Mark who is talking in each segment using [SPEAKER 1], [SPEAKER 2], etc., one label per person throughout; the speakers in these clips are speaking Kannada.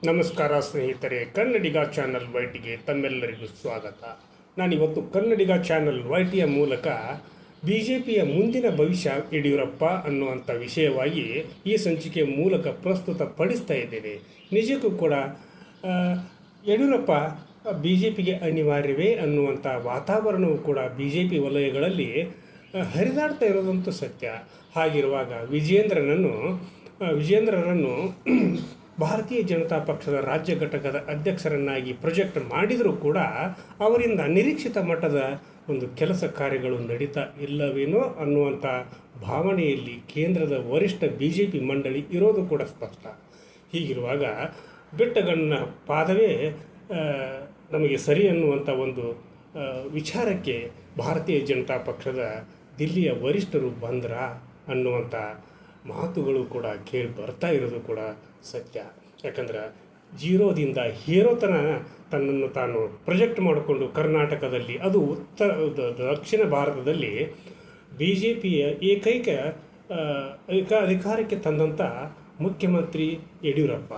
[SPEAKER 1] ನಮಸ್ಕಾರ ಸ್ನೇಹಿತರೆ, ಕನ್ನಡಿಗ ಚಾನಲ್ ವೈಟಿಗೆ ತಮ್ಮೆಲ್ಲರಿಗೂ ಸ್ವಾಗತ. ನಾನಿವತ್ತು ಕನ್ನಡಿಗ ಚಾನಲ್ ವೈಟಿಯ ಮೂಲಕ ಬಿ ಜೆ ಪಿಯ ಮುಂದಿನ ಭವಿಷ್ಯ ಯಡಿಯೂರಪ್ಪ ಅನ್ನುವಂಥ ವಿಷಯವಾಗಿ ಈ ಸಂಚಿಕೆ ಮೂಲಕ ಪ್ರಸ್ತುತಪಡಿಸ್ತಾ ಇದ್ದೇನೆ. ನಿಜಕ್ಕೂ ಕೂಡ ಯಡಿಯೂರಪ್ಪ ಬಿ ಜೆ ಪಿಗೆ ಅನಿವಾರ್ಯವೇ ಅನ್ನುವಂಥ ವಾತಾವರಣವು ಕೂಡ ಬಿ ಜೆ ಪಿ ವಲಯಗಳಲ್ಲಿ ಹರಿದಾಡ್ತಾ ಇರೋದಂತೂ ಸತ್ಯ. ಹಾಗಿರುವಾಗ ವಿಜೇಂದ್ರರನ್ನು ಭಾರತೀಯ ಜನತಾ ಪಕ್ಷದ ರಾಜ್ಯ ಘಟಕದ ಅಧ್ಯಕ್ಷರನ್ನಾಗಿ ಪ್ರೊಜೆಕ್ಟ್ ಮಾಡಿದರೂ ಕೂಡ ಅವರಿಂದ ನಿರೀಕ್ಷಿತ ಮಟ್ಟದ ಒಂದು ಕೆಲಸ ಕಾರ್ಯಗಳು ನಡೀತಾ ಇಲ್ಲವೇನೋ ಅನ್ನುವಂಥ ಭಾವನೆಯಲ್ಲಿ ಕೇಂದ್ರದ ವರಿಷ್ಠ ಬಿ ಜೆ ಪಿ ಮಂಡಳಿ ಇರೋದು ಕೂಡ ಸ್ಪಷ್ಟ. ಹೀಗಿರುವಾಗ ಬಿಟ್ಟಗಣ್ಣ ಪಾದವೇ ನಮಗೆ ಸರಿ ಅನ್ನುವಂಥ ಒಂದು ವಿಚಾರಕ್ಕೆ ಭಾರತೀಯ ಜನತಾ ಪಕ್ಷದ ದಿಲ್ಲಿಯ ವರಿಷ್ಠರು ಬಂದ್ರಾ ಅನ್ನುವಂಥ ಮಾತುಗಳು ಕೂಡ ಕೇಳಿ ಬರ್ತಾ ಇರೋದು ಕೂಡ ಸತ್ಯ. ಯಾಕಂದ್ರೆ ಜೀರೋದಿಂದ ಹೀರೋತನ ತನ್ನನ್ನು ತಾನು ಪ್ರೊಜೆಕ್ಟ್ ಮಾಡಿಕೊಂಡು ಕರ್ನಾಟಕದಲ್ಲಿ, ಅದು ದಕ್ಷಿಣ ಭಾರತದಲ್ಲಿ ಬಿ ಜೆ ಪಿಯ ಏಕೈಕ ಅಧಿಕಾರಕ್ಕೆ ತಂದಂಥ ಮುಖ್ಯಮಂತ್ರಿ ಯಡಿಯೂರಪ್ಪ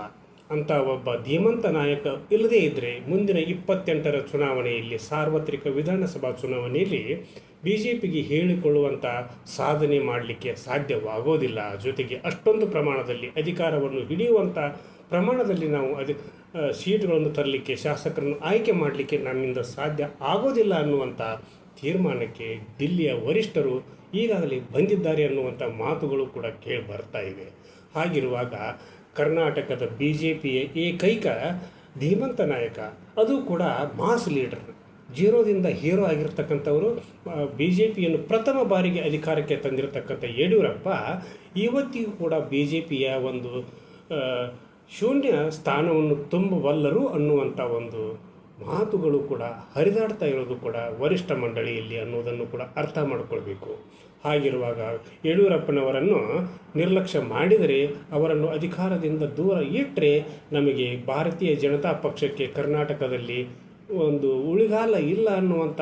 [SPEAKER 1] ಅಂತ ಒಬ್ಬ ಧೀಮಂತ ನಾಯಕ ಇಲ್ಲದೇ ಇದ್ದರೆ ಮುಂದಿನ 28ರ ಚುನಾವಣೆಯಲ್ಲಿ, ಸಾರ್ವತ್ರಿಕ ವಿಧಾನಸಭಾ ಚುನಾವಣೆಯಲ್ಲಿ ಬಿ ಜೆ ಪಿಗೆ ಹೇಳಿಕೊಳ್ಳುವಂಥ ಸಾಧನೆ ಮಾಡಲಿಕ್ಕೆ ಸಾಧ್ಯವಾಗೋದಿಲ್ಲ. ಜೊತೆಗೆ ಅಷ್ಟೊಂದು ಪ್ರಮಾಣದಲ್ಲಿ ಅಧಿಕಾರವನ್ನು ಹಿಡಿಯುವಂಥ ಪ್ರಮಾಣದಲ್ಲಿ ನಾವು ಸೀಟ್ಗಳನ್ನು ತರಲಿಕ್ಕೆ, ಶಾಸಕರನ್ನು ಆಯ್ಕೆ ಮಾಡಲಿಕ್ಕೆ ನನ್ನಿಂದ ಸಾಧ್ಯ ಆಗೋದಿಲ್ಲ ಅನ್ನುವಂಥ ತೀರ್ಮಾನಕ್ಕೆ ದಿಲ್ಲಿಯ ವರಿಷ್ಠರು ಈಗಾಗಲೇ ಬಂದಿದ್ದಾರೆ ಅನ್ನುವಂಥ ಮಾತುಗಳು ಕೂಡ ಕೇಳಿ ಬರ್ತಾ ಇವೆ. ಹಾಗಿರುವಾಗ ಕರ್ನಾಟಕದ ಬಿ ಜೆ ಪಿಯ ಏಕೈಕ ಧೀಮಂತ ನಾಯಕ, ಅದು ಕೂಡ ಮಾಸ್ ಲೀಡರ್, ಜೀರೋದಿಂದ ಹೀರೋ ಆಗಿರ್ತಕ್ಕಂಥವರು, ಬಿ ಜೆ ಪಿಯನ್ನು ಪ್ರಥಮ ಬಾರಿಗೆ ಅಧಿಕಾರಕ್ಕೆ ತಂದಿರತಕ್ಕಂಥ ಯಡಿಯೂರಪ್ಪ ಇವತ್ತಿಗೂ ಕೂಡ ಬಿ ಜೆ ಪಿಯ ಒಂದು ಶೂನ್ಯ ಸ್ಥಾನವನ್ನು ತುಂಬಬಲ್ಲರು ಅನ್ನುವಂಥ ಒಂದು ಮಾತುಗಳು ಕೂಡ ಹರಿದಾಡ್ತಾ ಇರೋದು ಕೂಡ ವರಿಷ್ಠ ಮಂಡಳಿಯಲ್ಲಿ ಅನ್ನೋದನ್ನು ಕೂಡ ಅರ್ಥ ಮಾಡಿಕೊಳ್ಬೇಕು. ಹಾಗಿರುವಾಗ ಯಡಿಯೂರಪ್ಪನವರನ್ನು ನಿರ್ಲಕ್ಷ್ಯ ಮಾಡಿದರೆ, ಅವರನ್ನು ಅಧಿಕಾರದಿಂದ ದೂರ ಇಟ್ಟರೆ ನಮಗೆ ಭಾರತೀಯ ಜನತಾ ಪಕ್ಷಕ್ಕೆ ಕರ್ನಾಟಕದಲ್ಲಿ ಒಂದು ಉಳಿಗಾಲ ಇಲ್ಲ ಅನ್ನುವಂಥ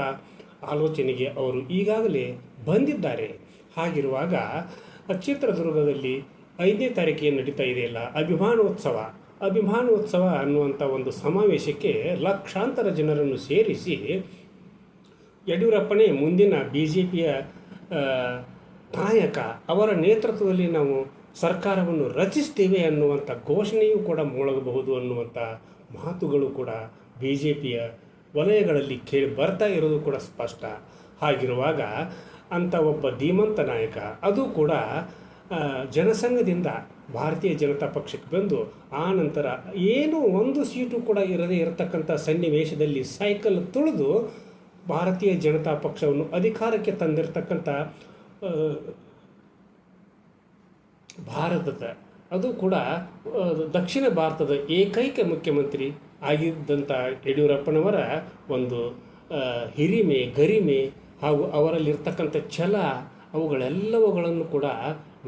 [SPEAKER 1] ಆಲೋಚನೆಗೆ ಅವರು ಈಗಾಗಲೇ ಬಂದಿದ್ದಾರೆ. ಹಾಗಿರುವಾಗ ಚಿತ್ರದುರ್ಗದಲ್ಲಿ 5ನೇ ತಾರೀಕಿಗೆ ನಡೀತಾ ಇದೆಯಲ್ಲ ಅಭಿಮಾನೋತ್ಸವ ಅನ್ನುವಂಥ ಒಂದು ಸಮಾವೇಶಕ್ಕೆ ಲಕ್ಷಾಂತರ ಜನರನ್ನು ಸೇರಿಸಿ ಯಡಿಯೂರಪ್ಪನೇ ಮುಂದಿನ ಬಿ ಜೆ ಪಿಯ ನಾಯಕ, ಅವರ ನೇತೃತ್ವದಲ್ಲಿ ನಾವು ಸರ್ಕಾರವನ್ನು ರಚಿಸ್ತೇವೆ ಅನ್ನುವಂಥ ಘೋಷಣೆಯೂ ಕೂಡ ಮೊಳಗಬಹುದು ಅನ್ನುವಂಥ ಮಾತುಗಳು ಕೂಡ ಬಿ ಜೆ ಪಿಯ ವಲಯಗಳಲ್ಲಿ ಕೇಳಿ ಬರ್ತಾ ಇರೋದು ಕೂಡ ಸ್ಪಷ್ಟ. ಹಾಗಿರುವಾಗ ಅಂಥ ಒಬ್ಬ ಧೀಮಂತ ನಾಯಕ, ಅದು ಕೂಡ ಜನಸಂಘದಿಂದ ಭಾರತೀಯ ಜನತಾ ಪಕ್ಷಕ್ಕೆ ಬಂದು ಆ ನಂತರ ಏನೂ ಒಂದು ಸೀಟು ಕೂಡ ಇರದೇ ಇರತಕ್ಕಂಥ ಸನ್ನಿವೇಶದಲ್ಲಿ ಸೈಕಲ್ ತುಳಿದು ಭಾರತೀಯ ಜನತಾ ಪಕ್ಷವನ್ನು ಅಧಿಕಾರಕ್ಕೆ ತಂದಿರತಕ್ಕಂಥ ಭಾರತದ, ಅದು ಕೂಡ ದಕ್ಷಿಣ ಭಾರತದ ಏಕೈಕ ಮುಖ್ಯಮಂತ್ರಿ ಆಗಿದ್ದಂಥ ಯಡಿಯೂರಪ್ಪನವರ ಒಂದು ಹಿರಿಮೆ, ಗರಿಮೆ ಹಾಗೂ ಅವರಲ್ಲಿರ್ತಕ್ಕಂಥ ಛಲ, ಅವುಗಳೆಲ್ಲವುಗಳನ್ನು ಕೂಡ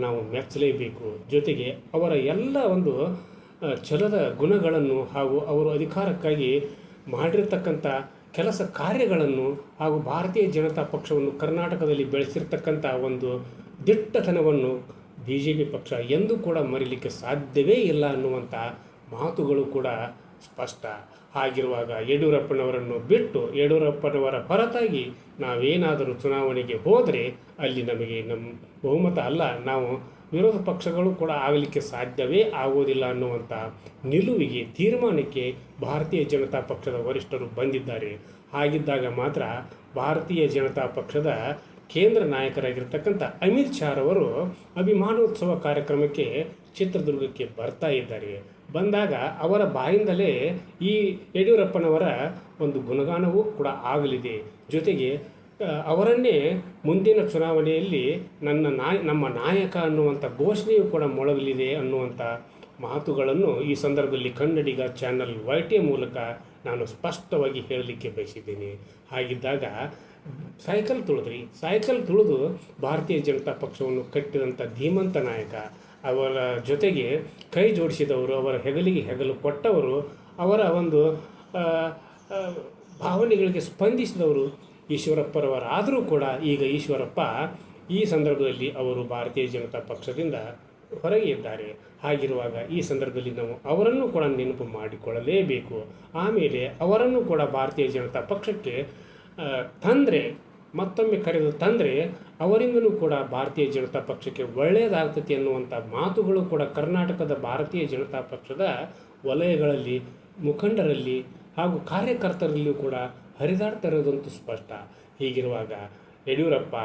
[SPEAKER 1] ನಾವು ಮೆಚ್ಚಲೇಬೇಕು. ಜೊತೆಗೆ ಅವರ ಎಲ್ಲ ಒಂದು ಛಲದ ಗುಣಗಳನ್ನು ಹಾಗೂ ಅವರು ಅಧಿಕಾರಕ್ಕಾಗಿ ಮಾಡಿರ್ತಕ್ಕಂಥ ಕೆಲಸ ಕಾರ್ಯಗಳನ್ನು ಹಾಗೂ ಭಾರತೀಯ ಜನತಾ ಪಕ್ಷವನ್ನು ಕರ್ನಾಟಕದಲ್ಲಿ ಬೆಳೆಸಿರ್ತಕ್ಕಂಥ ಒಂದು ದಿಟ್ಟತನವನ್ನು ಬಿ ಜೆ ಪಿ ಪಕ್ಷ ಎಂದೂ ಕೂಡ ಮರೀಲಿಕ್ಕೆ ಸಾಧ್ಯವೇ ಇಲ್ಲ ಅನ್ನುವಂಥ ಮಾತುಗಳು ಕೂಡ ಸ್ಪಷ್ಟ. ಹಾಗಿರುವಾಗ ಯಡಿಯೂರಪ್ಪನವರನ್ನು ಬಿಟ್ಟು, ಯಡಿಯೂರಪ್ಪನವರ ಹೊರತಾಗಿ ನಾವೇನಾದರೂ ಚುನಾವಣೆಗೆ ಹೋದರೆ ಅಲ್ಲಿ ನಮಗೆ ನಮ್ಮ ಬಹುಮತ ಅಲ್ಲ, ನಾವು ವಿರೋಧ ಪಕ್ಷಗಳು ಕೂಡ ಆಗಲಿಕ್ಕೆ ಸಾಧ್ಯವೇ ಆಗೋದಿಲ್ಲ ಅನ್ನುವಂಥ ನಿಲುವಿಗೆ, ತೀರ್ಮಾನಕ್ಕೆ ಭಾರತೀಯ ಜನತಾ ಪಕ್ಷದ ವರಿಷ್ಠರು ಬಂದಿದ್ದಾರೆ. ಹಾಗಿದ್ದಾಗ ಮಾತ್ರ ಭಾರತೀಯ ಜನತಾ ಪಕ್ಷದ ಕೇಂದ್ರ ನಾಯಕರಾಗಿರ್ತಕ್ಕಂಥ ಅಮಿತ್ ಶಾ ಅವರು ಅಭಿಮಾನೋತ್ಸವ ಕಾರ್ಯಕ್ರಮಕ್ಕೆ ಚಿತ್ರದುರ್ಗಕ್ಕೆ ಬರ್ತಾ ಇದ್ದಾರೆ. ಬಂದಾಗ ಅವರ ಬಾಯಿಂದಲೇ ಈ ಯಡಿಯೂರಪ್ಪನವರ ಒಂದು ಗುಣಗಾನವೂ ಕೂಡ ಆಗಲಿದೆ. ಜೊತೆಗೆ ಅವರನ್ನೇ ಮುಂದಿನ ಚುನಾವಣೆಯಲ್ಲಿ ನಮ್ಮ ನಾಯಕ ಅನ್ನುವಂಥ ಘೋಷಣೆಯೂ ಕೂಡ ಮೊಳಗಲಿದೆ ಅನ್ನುವಂಥ ಮಾತುಗಳನ್ನು ಈ ಸಂದರ್ಭದಲ್ಲಿ ಕನ್ನಡಿಗ ಚಾನಲ್ ವೈಟಿಯ ಮೂಲಕ ನಾನು ಸ್ಪಷ್ಟವಾಗಿ ಹೇಳಲಿಕ್ಕೆ ಬಯಸಿದ್ದೇನೆ. ಹಾಗಿದ್ದಾಗ ಸೈಕಲ್ ತುಳಿದು ಭಾರತೀಯ ಜನತಾ ಪಕ್ಷವನ್ನು ಕಟ್ಟಿದಂಥ ಧೀಮಂತ ನಾಯಕ, ಅವರ ಜೊತೆಗೆ ಕೈ ಜೋಡಿಸಿದವರು, ಅವರ ಹೆಗಲಿಗೆ ಹೆಗಲು ಕೊಟ್ಟವರು, ಅವರ ಒಂದು ಭಾವನೆಗಳಿಗೆ ಸ್ಪಂದಿಸಿದವರು ಈಶ್ವರಪ್ಪರವರಾದರೂ ಕೂಡ ಈಗ ಈಶ್ವರಪ್ಪ ಈ ಸಂದರ್ಭದಲ್ಲಿ ಅವರು ಭಾರತೀಯ ಜನತಾ ಪಕ್ಷದಿಂದ ಹೊರಗೆ ಇದ್ದಾರೆ. ಹಾಗಿರುವಾಗ ಈ ಸಂದರ್ಭದಲ್ಲಿ ನಾವು ಅವರನ್ನು ಕೂಡ ನೆನಪು ಮಾಡಿಕೊಳ್ಳಲೇಬೇಕು. ಆಮೇಲೆ ಅವರನ್ನು ಕೂಡ ಭಾರತೀಯ ಜನತಾ ಪಕ್ಷಕ್ಕೆ ತಂದರೆ, ಮತ್ತೊಮ್ಮೆ ಕರೆದು ತಂದರೆ ಅವರಿಂದಲೂ ಕೂಡ ಭಾರತೀಯ ಜನತಾ ಪಕ್ಷಕ್ಕೆ ಒಳ್ಳೆಯದಾಗ್ತದೆ ಅನ್ನುವಂಥ ಮಾತುಗಳು ಕೂಡ ಕರ್ನಾಟಕದ ಭಾರತೀಯ ಜನತಾ ಪಕ್ಷದ ವಲಯಗಳಲ್ಲಿ, ಮುಖಂಡರಲ್ಲಿ ಹಾಗೂ ಕಾರ್ಯಕರ್ತರಲ್ಲಿಯೂ ಕೂಡ ಹರಿದಾಡ್ತಾ ಇರೋದಂತೂ ಸ್ಪಷ್ಟ. ಹೀಗಿರುವಾಗ ಯಡಿಯೂರಪ್ಪ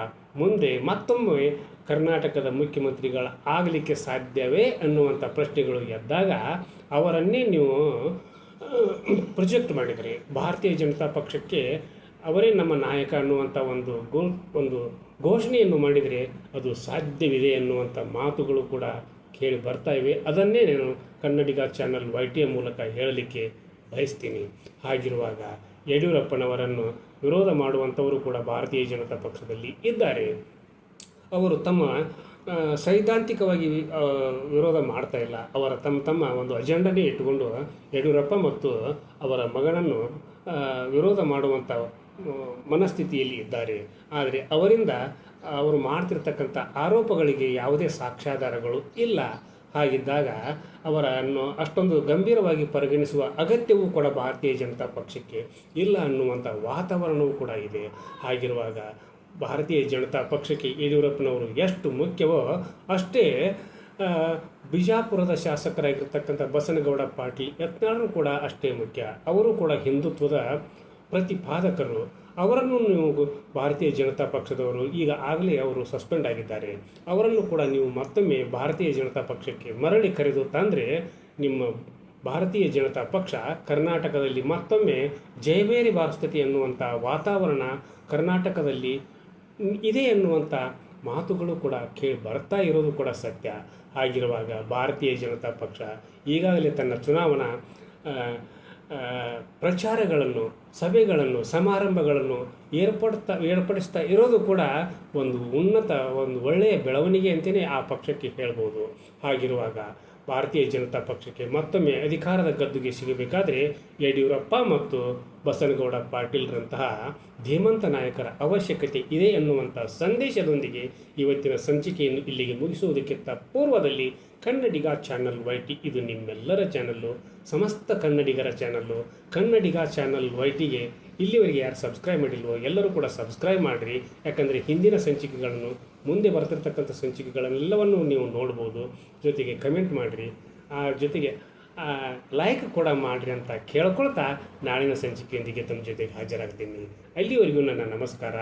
[SPEAKER 1] ಮುಂದೆ ಮತ್ತೊಮ್ಮೆ ಕರ್ನಾಟಕದ ಮುಖ್ಯಮಂತ್ರಿಗಳು ಆಗಲಿಕ್ಕೆ ಸಾಧ್ಯವೇ ಅನ್ನುವಂಥ ಪ್ರಶ್ನೆಗಳು ಎದ್ದಾಗ ಅವರನ್ನೇ ನೀವು ಪ್ರೊಜೆಕ್ಟ್ ಮಾಡಿದರೆ, ಭಾರತೀಯ ಜನತಾ ಪಕ್ಷಕ್ಕೆ ಅವರೇ ನಮ್ಮ ನಾಯಕ ಅನ್ನುವಂಥ ಒಂದು ಘೋಷಣೆಯನ್ನು ಮಾಡಿದರೆ ಅದು ಸಾಧ್ಯವಿದೆ ಎನ್ನುವಂಥ ಮಾತುಗಳು ಕೂಡ ಕೇಳಿ ಬರ್ತಾ ಇವೆ. ಅದನ್ನೇ ನಾನು ಕನ್ನಡಿಗ ಚಾನಲ್ YTM ಮೂಲಕ ಹೇಳಲಿಕ್ಕೆ ಬಯಸ್ತೀನಿ. ಹಾಗಿರುವಾಗ ಯಡಿಯೂರಪ್ಪನವರನ್ನು ವಿರೋಧ ಮಾಡುವಂಥವರು ಕೂಡ ಭಾರತೀಯ ಜನತಾ ಪಕ್ಷದಲ್ಲಿ ಇದ್ದಾರೆ. ಅವರು ತಮ್ಮ ಸೈದ್ಧಾಂತಿಕವಾಗಿ ವಿರೋಧ ಮಾಡ್ತಾ ಇಲ್ಲ. ಅವರ ತಮ್ಮ ಒಂದು ಅಜೆಂಡನೇ ಇಟ್ಟುಕೊಂಡು ಯಡಿಯೂರಪ್ಪ ಮತ್ತು ಅವರ ಮಗನನ್ನು ವಿರೋಧ ಮಾಡುವಂಥ ಮನಸ್ಥಿತಿಯಲ್ಲಿ ಇದ್ದಾರೆ. ಆದರೆ ಅವರಿಂದ ಅವರು ಮಾಡ್ತಿರ್ತಕ್ಕಂಥ ಆರೋಪಗಳಿಗೆ ಯಾವುದೇ ಸಾಕ್ಷ್ಯಾಧಾರಗಳು ಇಲ್ಲ. ಹಾಗಿದ್ದಾಗ ಅವರನ್ನು ಅಷ್ಟೊಂದು ಗಂಭೀರವಾಗಿ ಪರಿಗಣಿಸುವ ಅಗತ್ಯವೂ ಕೂಡ ಭಾರತೀಯ ಜನತಾ ಪಕ್ಷಕ್ಕೆ ಇಲ್ಲ ಅನ್ನುವಂಥ ವಾತಾವರಣವೂ ಕೂಡ ಇದೆ. ಹಾಗಿರುವಾಗ ಭಾರತೀಯ ಜನತಾ ಪಕ್ಷಕ್ಕೆ ಯಡಿಯೂರಪ್ಪನವರು ಎಷ್ಟು ಮುಖ್ಯವೋ ಅಷ್ಟೇ ಬಿಜಾಪುರದ ಶಾಸಕರಾಗಿರ್ತಕ್ಕಂಥ ಬಸನಗೌಡ ಪಾಟೀಲ್ ಯತ್ನಾಳರು ಕೂಡ ಅಷ್ಟೇ ಮುಖ್ಯ. ಅವರು ಕೂಡ ಹಿಂದುತ್ವದ ಪ್ರತಿಪಾದಕರು. ಅವರನ್ನು ನೀವು ಭಾರತೀಯ ಜನತಾ ಪಕ್ಷದವರು ಆಗಲೇ ಅವರು ಸಸ್ಪೆಂಡ್ ಆಗಿದ್ದಾರೆ. ಅವರನ್ನು ಕೂಡ ನೀವು ಮತ್ತೊಮ್ಮೆ ಭಾರತೀಯ ಜನತಾ ಪಕ್ಷಕ್ಕೆ ಮರಳಿ ಕರೆದು ತಂದರೆ ನಿಮ್ಮ ಭಾರತೀಯ ಜನತಾ ಪಕ್ಷ ಕರ್ನಾಟಕದಲ್ಲಿ ಮತ್ತೊಮ್ಮೆ ಜಯಬೇರಿ ಬಾರಿಸ್ತತಿ ಎನ್ನುವಂಥ ವಾತಾವರಣ ಕರ್ನಾಟಕದಲ್ಲಿ ಇದೆ ಎನ್ನುವಂಥ ಮಾತುಗಳು ಕೂಡ ಕೇಳಿ ಬರ್ತಾ ಇರೋದು ಕೂಡ ಸತ್ಯ. ಹಾಗಿರುವಾಗ ಭಾರತೀಯ ಜನತಾ ಪಕ್ಷ ಈಗಾಗಲೇ ತನ್ನ ಚುನಾವಣಾ ಪ್ರಚಾರಗಳನ್ನು, ಸಭೆಗಳನ್ನು, ಸಮಾರಂಭಗಳನ್ನು ಏರ್ಪಡಿಸ್ತಾ ಇರೋದು ಕೂಡ ಒಂದು ಒಳ್ಳೆಯ ಬೆಳವಣಿಗೆ ಅಂತಲೇ ಆ ಪಕ್ಷಕ್ಕೆ ಹೇಳ್ಬೋದು. ಹಾಗಿರುವಾಗ ಭಾರತೀಯ ಜನತಾ ಪಕ್ಷಕ್ಕೆ ಮತ್ತೊಮ್ಮೆ ಅಧಿಕಾರದ ಗದ್ದುಗೆ ಸಿಗಬೇಕಾದರೆ ಯಡಿಯೂರಪ್ಪ ಮತ್ತು ಬಸನಗೌಡ ಪಾಟೀಲ್ರಂತಹ ಧೀಮಂತ ನಾಯಕರ ಅವಶ್ಯಕತೆ ಇದೆ ಎನ್ನುವಂಥ ಸಂದೇಶದೊಂದಿಗೆ ಇವತ್ತಿನ ಸಂಚಿಕೆಯನ್ನು ಇಲ್ಲಿಗೆ ಮುಗಿಸುವುದಕ್ಕಿಂತ ಪೂರ್ವದಲ್ಲಿ ಕನ್ನಡಿಗ ಚಾನಲ್ YT ಇದು ನಿಮ್ಮೆಲ್ಲರ ಚಾನಲ್ಲು, ಸಮಸ್ತ ಕನ್ನಡಿಗರ ಚಾನಲ್ಲು. ಕನ್ನಡಿಗ ಚಾನಲ್ YTಗೆ ಇಲ್ಲಿವರೆಗೆ ಯಾರು ಸಬ್ಸ್ಕ್ರೈಬ್ ಮಾಡಿಲ್ವೋ ಎಲ್ಲರೂ ಕೂಡ ಸಬ್ಸ್ಕ್ರೈಬ್ ಮಾಡಿರಿ. ಯಾಕಂದರೆ ಹಿಂದಿನ ಸಂಚಿಕೆಗಳನ್ನು, ಮುಂದೆ ಬರ್ತಿರ್ತಕ್ಕಂಥ ಸಂಚಿಕೆಗಳನ್ನೆಲ್ಲವನ್ನು ನೀವು ನೋಡ್ಬೋದು. ಜೊತೆಗೆ ಕಮೆಂಟ್ ಮಾಡಿರಿ, ಜೊತೆಗೆ ಲೈಕ್ ಕೂಡ ಮಾಡಿರಿ ಅಂತ ಕೇಳ್ಕೊಳ್ತಾ ನಾಳಿನ ಸಂಚಿಕೆಯೊಂದಿಗೆ ತಮ್ಮ ಜೊತೆಗೆ ಹಾಜರಾಗ್ತೀನಿ. ಅಲ್ಲಿವರೆಗೂ ನನ್ನ ನಮಸ್ಕಾರ.